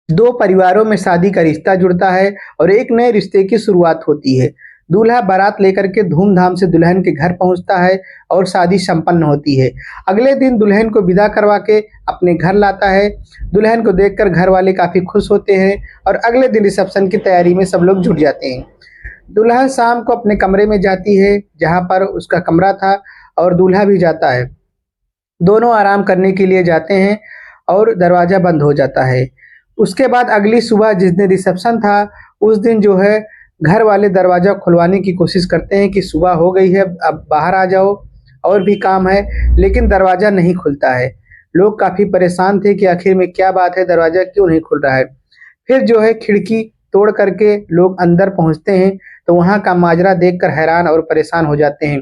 दो परिवारों में शादी का रिश्ता जुड़ता है और एक नए रिश्ते की शुरुआत होती है। दूल्हा बारात लेकर के धूमधाम से दुल्हन के घर पहुंचता है और शादी संपन्न होती है। अगले दिन दुल्हन को विदा करवा के अपने घर लाता है। दुल्हन को देखकर घर वाले काफ़ी खुश होते हैं और अगले दिन रिसेप्शन की तैयारी में सब लोग जुट जाते हैं। दुल्हन शाम को अपने कमरे में जाती है, जहाँ पर उसका कमरा था, और दूल्हा भी जाता है। दोनों आराम करने के लिए जाते हैं और दरवाज़ा बंद हो जाता है। उसके बाद अगली सुबह जिस दिन रिसेप्शन था, उस दिन जो है घर वाले दरवाज़ा खुलवाने की कोशिश करते हैं कि सुबह हो गई है, अब बाहर आ जाओ, और भी काम है, लेकिन दरवाज़ा नहीं खुलता है। लोग काफ़ी परेशान थे कि आखिर में क्या बात है, दरवाज़ा क्यों नहीं खुल रहा है। फिर जो है खिड़की तोड़ करके लोग अंदर पहुँचते हैं, तो वहाँ का माजरा देखकर हैरान और परेशान हो जाते हैं,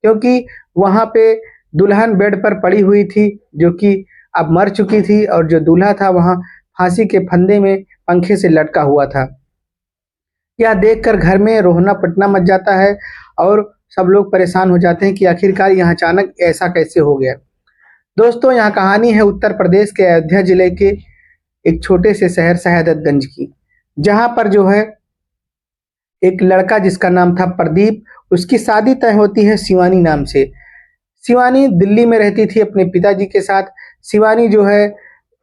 क्योंकि वहाँ पे दुल्हन बेड पर पड़ी हुई थी, जो कि अब मर चुकी थी, और जो दूल्हा था वहाँ फांसी के फंदे में पंखे से लटका हुआ था। यह देखकर घर में रोना-पिटना मच जाता है और सब लोग परेशान हो जाते हैं कि आखिरकार यहाँ अचानक ऐसा कैसे हो गया। दोस्तों, यहाँ कहानी है उत्तर प्रदेश के अयोध्या जिले के एक छोटे से शहर शहादतगंज की, जहाँ पर जो है एक लड़का जिसका नाम था प्रदीप, उसकी शादी तय होती है शिवानी नाम से। शिवानी दिल्ली में रहती थी अपने पिताजी के साथ। शिवानी जो है,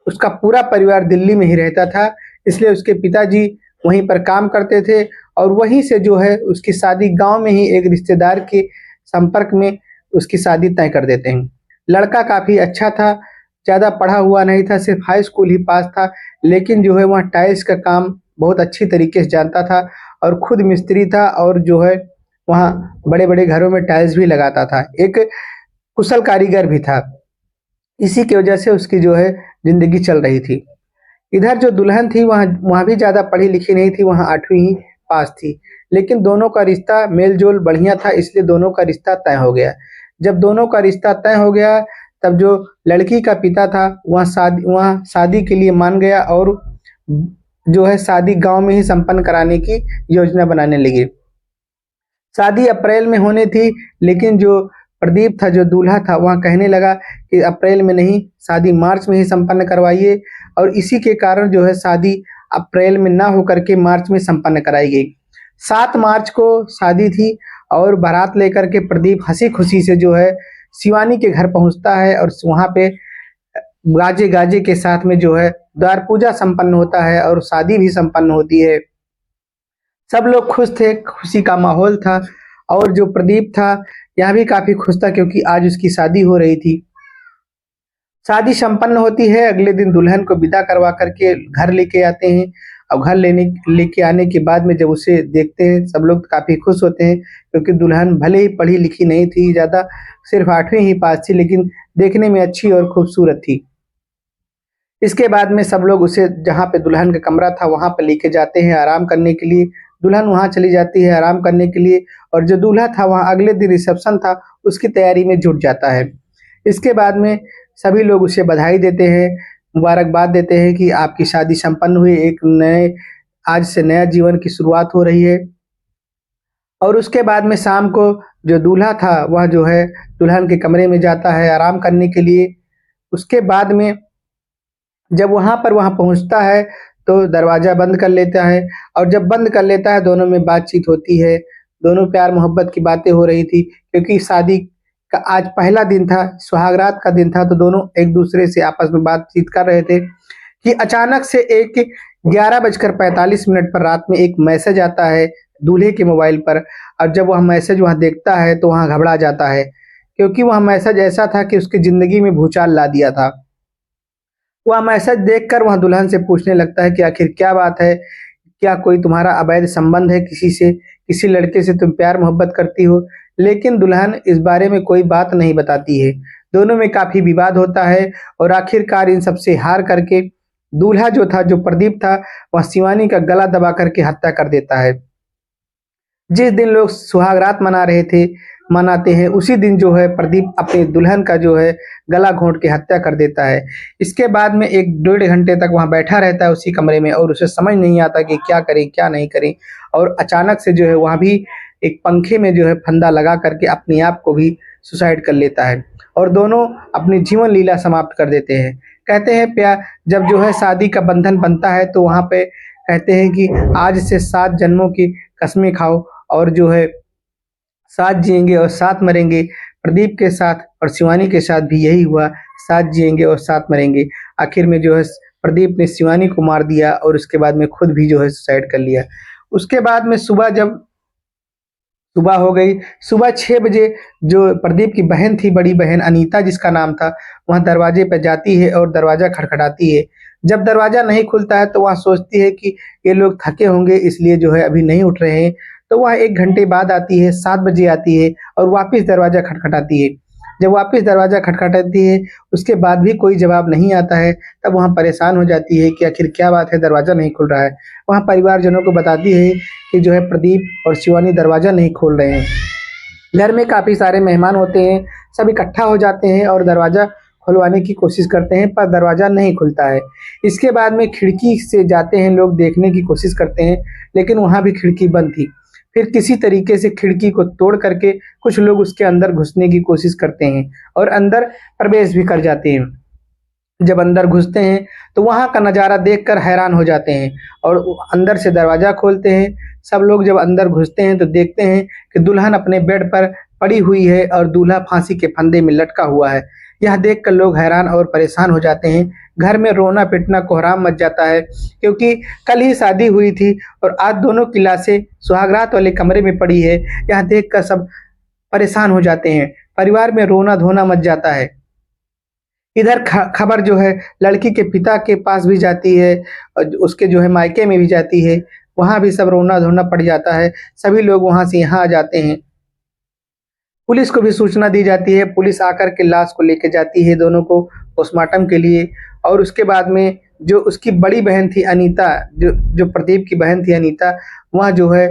उसका पूरा परिवार दिल्ली में ही रहता था, इसलिए उसके पिताजी वहीं पर काम करते थे, और वहीं से जो है उसकी शादी गाँव में ही एक रिश्तेदार के संपर्क में उसकी शादी तय कर देते हैं। लड़का काफ़ी अच्छा था, ज़्यादा पढ़ा हुआ नहीं था, सिर्फ हाई स्कूल ही पास था, लेकिन जो है वहाँ टाइल्स का काम बहुत अच्छी तरीके से जानता था, और खुद मिस्त्री था, और जो है वहाँ बड़े-बड़े घरों में टाइल्स भी लगाता था। एक कुशल कारीगर भी था। इसी की वजह से उसकी जो है ज़िंदगी चल रही थी। इधर जो दुल्हन थी वहाँ वहाँ भी ज़्यादा पढ़ी-लिखी नहीं थी, वहाँ 8वीं ही पास थी। लेकिन दोनों का रिश्ता मेल-जोल बढ़िया था, इसलिए दोनों का रिश्ता तय हो गया। जब दोनों का रिश्ता तय हो गया, तब जो लड़की का पिता था वहाँ शादी के लिए मान गया, और जो है शादी गाँव में ही संपन्न कराने की योजना बनाने लगे। शादी अप्रैल में होनी थी, लेकिन जो प्रदीप था, जो दूल्हा था, वह कहने लगा कि अप्रैल में नहीं, शादी मार्च में ही संपन्न करवाइए, और इसी के कारण जो है शादी अप्रैल में ना होकर के मार्च में संपन्न कराई गई। 7 मार्च को शादी थी, और बारात लेकर के प्रदीप हँसी-खुशी से जो है शिवानी के घर पहुँचता है, और वहाँ पे गाजे-गाजे के साथ में जो है द्वार पूजा संपन्न होता है और शादी भी संपन्न होती है। सब लोग खुश थे, खुशी का माहौल था, और जो प्रदीप था, यह भी काफ़ी खुश था, क्योंकि आज उसकी शादी हो रही थी। शादी संपन्न होती है, अगले दिन दुल्हन को विदा करवा कर के घर लेके आते हैं। अब घर लेके आने के बाद में जब उसे देखते हैं, सब लोग काफ़ी खुश होते हैं, क्योंकि दुल्हन भले ही पढ़ी-लिखी नहीं थी ज़्यादा, सिर्फ 8वीं ही पास थी, लेकिन देखने में अच्छी और खूबसूरत थी। इसके बाद में सब लोग उसे जहाँ पे दुल्हन का कमरा था वहाँ पे लेके जाते हैं आराम करने के लिए। दुल्हन वहाँ चली जाती है आराम करने के लिए, और जो दूल्हा था वहाँ अगले दिन रिसेप्शन था, उसकी तैयारी में जुट जाता है। इसके बाद में सभी लोग उसे बधाई देते हैं, मुबारकबाद देते हैं कि आपकी शादी संपन्न हुई, एक नए आज से नया जीवन की शुरुआत हो रही है। और उसके बाद में शाम को जो दूल्हा था वह जो है दुल्हन के कमरे में जाता है आराम करने के लिए। उसके बाद में जब वहाँ पहुँचता है, तो दरवाज़ा बंद कर लेता है, और जब बंद कर लेता है, दोनों में बातचीत होती है। दोनों प्यार-मोहब्बत की बातें हो रही थी, क्योंकि शादी का आज पहला दिन था, सुहागरात का दिन था, तो दोनों एक-दूसरे से आपस में बातचीत कर रहे थे कि अचानक से एक 11:45 पर रात में एक मैसेज आता है दूल्हे के मोबाइल पर, और जब वह मैसेज वहाँ देखता है, तो वहाँ घबरा जाता है, क्योंकि वह मैसेज ऐसा था कि उसकी ज़िंदगी में भूचाल ला दिया था। वह मैसेज देखकर वह दुल्हन से पूछने लगता है कि आखिर क्या बात है? क्या कोई तुम्हारा अवैध संबंध है किसी से? किसी लड़के से तुम प्यार मोहब्बत करती हो? लेकिन दुल्हन इस बारे में कोई बात नहीं बताती है। दोनों में काफ़ी विवाद होता है, और आखिरकार इन सब से हार करके दूल्हा जो था, जो प्रदीप था, वह शिवानी का गला दबा करके हत्या कर देता है। जिस दिन लोग सुहागरात मनाते हैं, उसी दिन जो है प्रदीप अपनी दुल्हन का जो है गला घोंट के हत्या कर देता है। इसके बाद में 1 डेढ़ घंटे तक वहाँ बैठा रहता है उसी कमरे में, और उसे समझ नहीं आता कि क्या करें, क्या नहीं करें, और अचानक से जो है वहाँ भी एक पंखे में जो है फंदा लगा करके अपने आप को भी सुसाइड कर लेता है, और दोनों अपनी जीवन लीला समाप्त कर देते हैं। कहते हैं जब जो है शादी का बंधन बनता है तो वहाँ पे कहते हैं कि आज से 7 जन्मों की कसमें खाओ और जो है साथ जिएंगे और साथ मरेंगे। प्रदीप के साथ और शिवानी के साथ भी यही हुआ, साथ जिएंगे और साथ मरेंगे। आखिर में जो है प्रदीप ने शिवानी को मार दिया और उसके बाद में खुद भी जो है सुसाइड कर लिया। उसके बाद में सुबह हो गई, सुबह 6 बजे जो प्रदीप की बहन थी, बड़ी बहन अनीता जिसका नाम था, वह दरवाजे पे जाती है और दरवाज़ा खटखटाती है। जब दरवाज़ा नहीं खुलता है तो वह सोचती है कि ये लोग थके होंगे इसलिए जो है अभी नहीं उठ रहे हैं। तो वह 1 घंटे बाद आती है, 7 बजे आती है और वापस दरवाज़ा खटखटाती है। जब वापस दरवाज़ा खटखटाती है, उसके बाद भी कोई जवाब नहीं आता है, तब वह परेशान हो जाती है कि आखिर क्या बात है, दरवाज़ा नहीं खुल रहा है। वह परिवारजनों को बताती है कि जो है प्रदीप और शिवानी दरवाज़ा नहीं खोल रहे हैं। घर में काफ़ी सारे मेहमान होते हैं, सब इकट्ठा हो जाते हैं और दरवाज़ा खुलवाने की कोशिश करते हैं पर दरवाज़ा नहीं खुलता है। इसके बाद में खिड़की से जाते हैं लोग, देखने की कोशिश करते हैं, लेकिन वहाँ भी खिड़की बंद थी। फिर किसी तरीके से खिड़की को तोड़ करके कुछ लोग उसके अंदर घुसने की कोशिश करते हैं और अंदर प्रवेश भी कर जाते हैं। जब अंदर घुसते हैं तो वहाँ का नज़ारा देखकर हैरान हो जाते हैं और अंदर से दरवाज़ा खोलते हैं। सब लोग जब अंदर घुसते हैं तो देखते हैं कि दुल्हन अपने बेड पर पड़ी हुई है और दूल्हा फांसी के फंदे में लटका हुआ है। यह देखकर लोग हैरान और परेशान हो जाते हैं। घर में रोना पिटना कोहराम मच जाता है क्योंकि कल ही शादी हुई थी और आज दोनों की लाशें सुहागरात वाले कमरे में पड़ी है। यह देखकर सब परेशान हो जाते हैं। परिवार में रोना धोना मच जाता है। इधर खबर जो है लड़की के पिता के पास भी जाती है और उसके जो है मायके में भी जाती है। वहाँ भी सब रोना धोना पड़ जाता है। सभी लोग वहाँ से यहाँ आ जाते हैं। पुलिस को भी सूचना दी जाती है। पुलिस आकर के लाश को लेके जाती है दोनों को पोस्टमार्टम के लिए। और उसके बाद में जो उसकी बड़ी बहन थी अनीता, जो जो प्रदीप की बहन थी अनीता, वह जो है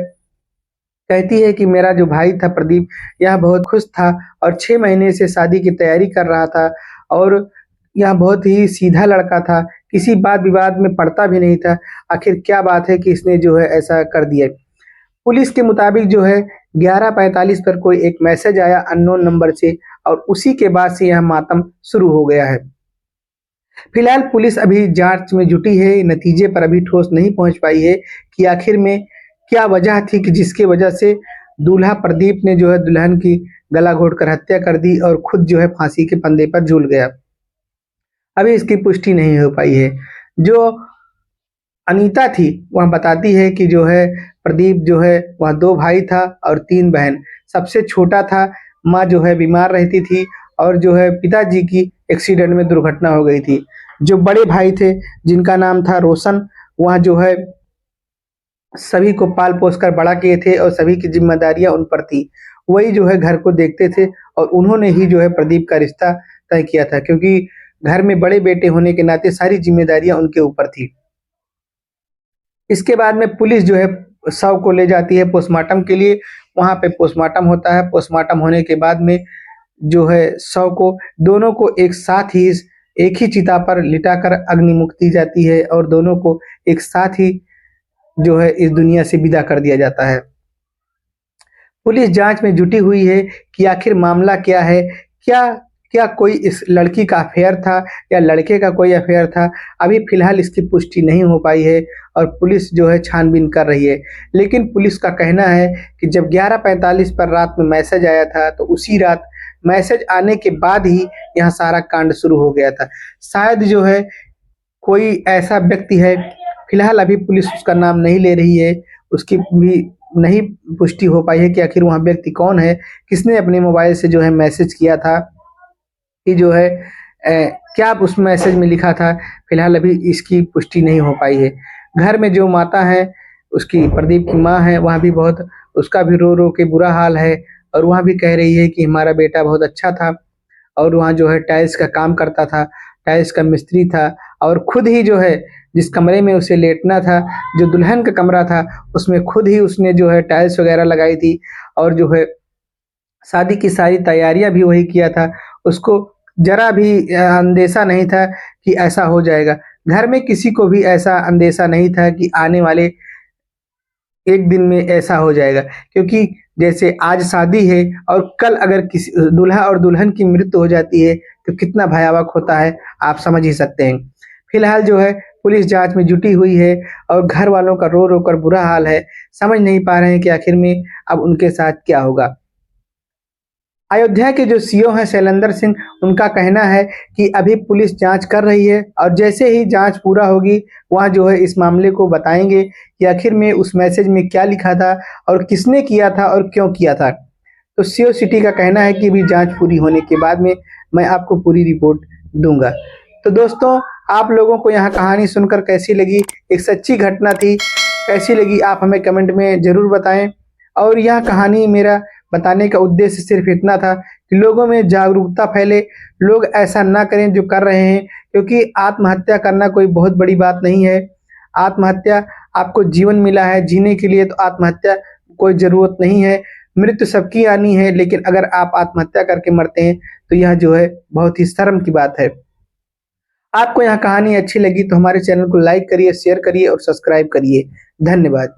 कहती है कि मेरा जो भाई था प्रदीप, यह बहुत खुश था और 6 महीने से शादी की तैयारी कर रहा था और यह बहुत ही सीधा लड़का था, किसी बात विवाद में पड़ता भी नहीं था। आखिर क्या बात है कि इसने जो है ऐसा कर दिया। पुलिस के मुताबिक जो है 11:45 पर कोई एक मैसेज आया अननोन नंबर से और उसी के बाद से यह मातम शुरू हो गया है। फिलहाल पुलिस अभी जांच में जुटी है, नतीजे पर अभी ठोस नहीं पहुंच पाई है कि आखिर में क्या वजह थी कि जिसकी वजह से दूल्हा प्रदीप ने जो है दुल्हन की गला घोटकर हत्या कर दी और खुद जो है फांसी के फंदे पर झूल गया। अभी इसकी पुष्टि नहीं हो पाई है। जो अनीता थी वह बताती है कि जो है प्रदीप जो है वह 2 भाई था और 3 बहन। सबसे छोटा था, माँ जो है बीमार रहती थी और जो है पिताजी की एक्सीडेंट में दुर्घटना हो गई थी। जो बड़े भाई थे जिनका नाम था रोशन, वह जो है सभी को पाल पोस कर बड़ा किए थे और सभी की जिम्मेदारियां उन पर थी। वही जो है घर को देखते थे और उन्होंने ही जो है प्रदीप का रिश्ता तय किया था क्योंकि घर में बड़े बेटे होने के नाते सारी जिम्मेदारियां उनके ऊपर थी। इसके बाद में पुलिस जो है शव को ले जाती है पोस्टमार्टम के लिए। वहाँ पे पोस्टमार्टम होता है। पोस्टमार्टम होने के बाद में जो है शव को दोनों को एक ही चिता पर लिटाकर अग्नि मुक्ति दी जाती है और दोनों को एक साथ ही जो है इस दुनिया से विदा कर दिया जाता है। पुलिस जांच में जुटी हुई है कि आखिर मामला क्या है। क्या क्या कोई इस लड़की का अफेयर था या लड़के का कोई अफेयर था? अभी फिलहाल इसकी पुष्टि नहीं हो पाई है और पुलिस जो है छानबीन कर रही है। लेकिन पुलिस का कहना है कि जब 11:45 पर रात में मैसेज आया था तो उसी रात मैसेज आने के बाद ही यह सारा कांड शुरू हो गया था। शायद जो है कोई ऐसा व्यक्ति है, फिलहाल अभी पुलिस उसका नाम नहीं ले रही है। उसकी भी नहीं पुष्टि हो पाई है कि आखिर वह व्यक्ति कौन है, किसने अपने मोबाइल से जो है मैसेज किया था कि जो है क्या उस मैसेज में लिखा था। फिलहाल अभी इसकी पुष्टि नहीं हो पाई है। घर में जो माता है, उसकी प्रदीप की माँ है, वह भी बहुत, उसका भी रो रो के बुरा हाल है और वह भी कह रही है कि हमारा बेटा बहुत अच्छा था और वहाँ जो है टाइल्स का काम करता था, टाइल्स का मिस्त्री था और खुद ही जो है जिस कमरे में उसे लेटना था, जो दुल्हन का कमरा था, उसमें खुद ही उसने जो है टाइल्स वगैरह लगाई थी और जो है शादी की सारी तैयारियां भी वही किया था। उसको जरा भी अंदेशा नहीं था कि ऐसा हो जाएगा। घर में किसी को भी ऐसा अंदेशा नहीं था कि आने वाले एक दिन में ऐसा हो जाएगा क्योंकि जैसे आज शादी है और कल अगर किसी दूल्हा और दुल्हन की मृत्यु हो जाती है तो कितना भयावह होता है आप समझ ही सकते हैं। फिलहाल जो है पुलिस जांच में जुटी हुई है और घर वालों का रो रो कर बुरा हाल है, समझ नहीं पा रहे हैं कि आखिर में अब उनके साथ क्या होगा। अयोध्या के जो सीओ हैं शैलेंद्र सिंह, उनका कहना है कि अभी पुलिस जांच कर रही है और जैसे ही जांच पूरा होगी वह जो है इस मामले को बताएंगे कि आखिर में उस मैसेज में क्या लिखा था और किसने किया था और क्यों किया था। तो सीओ सिटी का कहना है कि अभी जांच पूरी होने के बाद में मैं आपको पूरी रिपोर्ट दूंगा। तो दोस्तों, आप लोगों को यहाँ कहानी सुनकर कैसी लगी? एक सच्ची घटना थी, कैसी लगी आप हमें कमेंट में ज़रूर बताएं। और यह कहानी मेरा बताने का उद्देश्य सिर्फ इतना था कि लोगों में जागरूकता फैले, लोग ऐसा ना करें जो कर रहे हैं, क्योंकि आत्महत्या करना कोई बहुत बड़ी बात नहीं है। आत्महत्या, आपको जीवन मिला है जीने के लिए, तो आत्महत्या कोई ज़रूरत नहीं है। मृत्यु सबकी आनी है, लेकिन अगर आप आत्महत्या करके मरते हैं तो यह जो है बहुत ही शर्म की बात है। आपको यह कहानी अच्छी लगी तो हमारे चैनल को लाइक करिए, शेयर करिए और सब्सक्राइब करिए। धन्यवाद।